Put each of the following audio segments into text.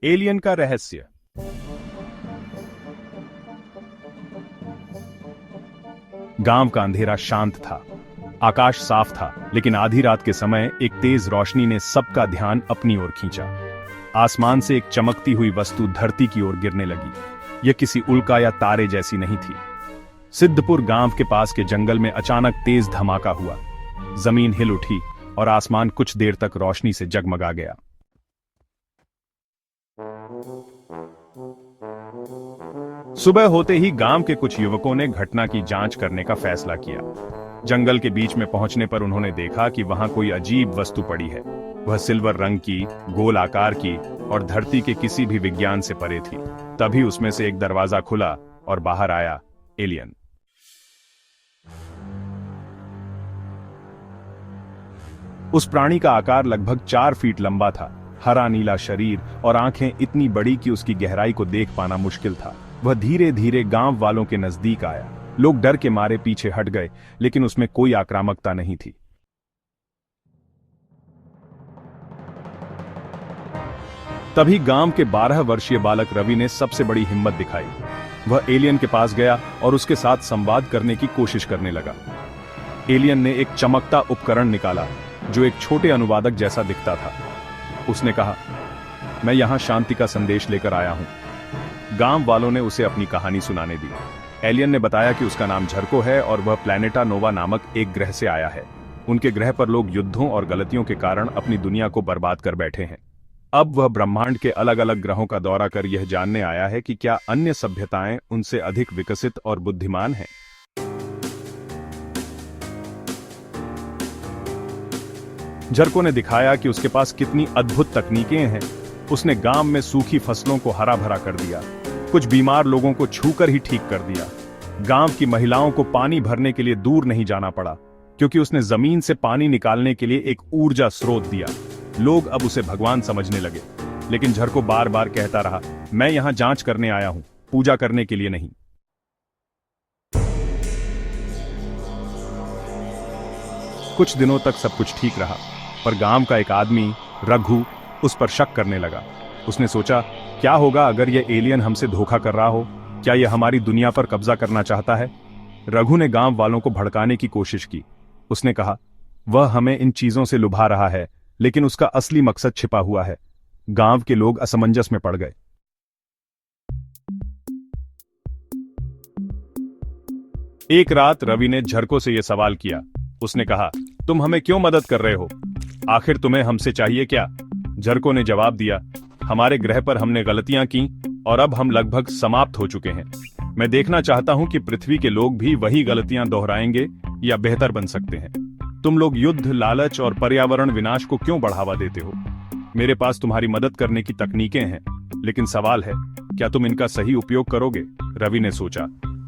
Alien का रहस्य। गांव का अंधेरा शांत था। आकाश साफ था, लेकिन आधी रात के समय एक तेज रोशनी ने सबका ध्यान अपनी ओर खींचा। आसमान से एक चमकती हुई वस्तु धरती की ओर गिरने लगी। यह किसी उल्का या तारे जैसी नहीं थी। सिद्धपुर गांव के पास के जंगल में अचानक तेज धमाका हुआ। जमीन हिल उठी और आसमान कुछ देर तक रोशनी से जगमगा गया। सुबह होते ही गांव के कुछ युवकों ने घटना की जांच करने का फैसला किया। जंगल के बीच में पहुंचने पर उन्होंने देखा कि वहां कोई अजीब वस्तु पड़ी है। वह सिल्वर रंग की, गोल आकार की और धरती के किसी भी विज्ञान से परे थी। तभी उसमें से एक दरवाजा खुला और बाहर आया एलियन। उस प्राणी का आकार लगभग 4 फीट लंबा था। हरा नीला शरीर और आंखें इतनी बड़ी कि उसकी गहराई को देख पाना मुश्किल था। वह धीरे धीरे गांव वालों के नजदीक आया। लोग डर के मारे पीछे हट गए, लेकिन उसमें कोई आक्रामकता नहीं थी। तभी गांव के 12 वर्षीय बालक रवि ने सबसे बड़ी हिम्मत दिखाई। वह एलियन के पास गया और उसके साथ संवाद करने की कोशिश करने लगा। एलियन ने एक चमकता उपकरण निकाला जो एक छोटे अनुवादक जैसा दिखता था। उसने कहा, मैं यहां शांति का संदेश लेकर आया हूं। गांव वालों ने उसे अपनी कहानी सुनाने दी। एलियन ने बताया कि उसका नाम झरको है और वह प्लैनेटा नोवा नामक एक ग्रह से आया है। उनके ग्रह पर लोग युद्धों और गलतियों के कारण अपनी दुनिया को बर्बाद कर बैठे हैं। अब वह ब्रह्मांड के अलग अलग ग्रहों का दौरा कर यह जानने आया है कि क्या अन्य सभ्यताएं उनसे अधिक विकसित और बुद्धिमान हैं। झरको ने दिखाया कि उसके पास कितनी अद्भुत तकनीकें हैं। उसने गांव में सूखी फसलों को हरा भरा कर दिया। कुछ बीमार लोगों को छूकर ही ठीक कर दिया। गांव की महिलाओं को पानी भरने के लिए दूर नहीं जाना पड़ा, क्योंकि उसने जमीन से पानी निकालने के लिए एक ऊर्जा स्रोत दिया। लोग अब उसे भगवान समझने लगे, लेकिन झरको बार बार कहता रहा, मैं यहां जांच करने आया हूं, पूजा करने के लिए नहीं। कुछ दिनों तक सब कुछ ठीक रहा, पर गांव का एक आदमी रघु उस पर शक करने लगा। उसने सोचा, क्या होगा अगर यह एलियन हमसे धोखा कर रहा हो? क्या यह हमारी दुनिया पर कब्जा करना चाहता है? रघु ने गांव वालों को भड़काने की कोशिश की। उसने कहा, वह हमें इन चीजों से लुभा रहा है, लेकिन उसका असली मकसद छिपा हुआ है। गांव के लोग असमंजस में पड़ गए। एक रात रवि ने झरको से यह सवाल किया। उसने कहा, तुम हमें क्यों मदद कर रहे हो? आखिर तुम्हें हमसे चाहिए क्या? झरको ने जवाब दिया, हमारे ग्रह पर हमने गलतियां की और अब हम लगभग समाप्त हो चुके हैं। मैं देखना चाहता हूं कि पृथ्वी के लोग भी वही गलतियां दोहराएंगे या बेहतर बन सकते हैं। तुम लोग युद्ध, लालच और पर्यावरण विनाश को क्यों बढ़ावा देते हो? मेरे पास तुम्हारी मदद करने की तकनीकें हैं, लेकिन सवाल है, क्या तुम इनका सही उपयोग करोगे? रवि ने सोचा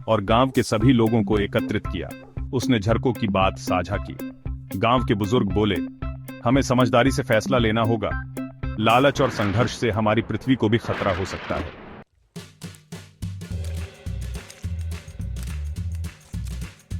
और गांव के सभी लोगों को एकत्रित किया। उसने झरको की बात साझा की। गांव के बुजुर्ग बोले, हमें समझदारी से फैसला लेना होगा। लालच और संघर्ष से हमारी पृथ्वी को भी खतरा हो सकता है।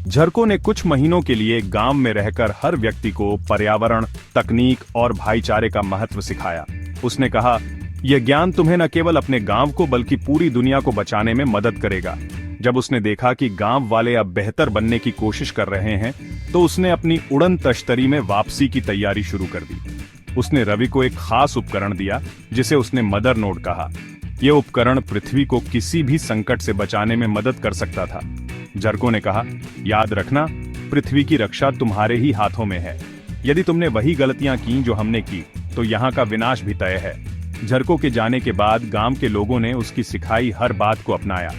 झरको ने कुछ महीनों के लिए गांव में रहकर हर व्यक्ति को पर्यावरण, तकनीक और भाईचारे का महत्व सिखाया। उसने कहा, यह ज्ञान तुम्हें न केवल अपने गांव को बल्कि पूरी दुनिया को बचाने में मदद करेगा। जब उसने देखा कि गांव वाले अब बेहतर बनने की कोशिश कर रहे हैं, तो उसने अपनी उड़न तश्तरी में वापसी की तैयारी शुरू कर दी। उसने रवि को एक खास उपकरण दिया, जिसे उसने मदर नोड कहा। यह उपकरण पृथ्वी को किसी भी संकट से बचाने में मदद कर सकता था। झरको ने कहा, याद रखना, पृथ्वी की रक्षा तुम्हारे ही हाथों में है। यदि तुमने वही गलतियां की जो हमने की, तो यहाँ का विनाश भी तय है। झरको के जाने के बाद गांव के लोगों ने उसकी सिखाई हर बात को अपनाया।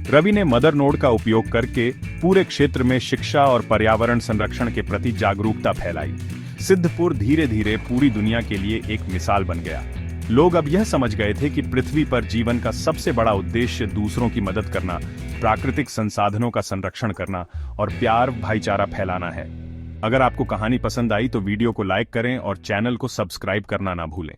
रवि ने मदर नोड का उपयोग करके पूरे क्षेत्र में शिक्षा और पर्यावरण संरक्षण के प्रति जागरूकता फैलाई। सिद्धपुर धीरे धीरे पूरी दुनिया के लिए एक मिसाल बन गया। लोग अब यह समझ गए थे कि पृथ्वी पर जीवन का सबसे बड़ा उद्देश्य दूसरों की मदद करना, प्राकृतिक संसाधनों का संरक्षण करना और प्यार, भाईचारा फैलाना है। अगर आपको कहानी पसंद आई तो वीडियो को लाइक करें और चैनल को सब्सक्राइब करना ना भूलें।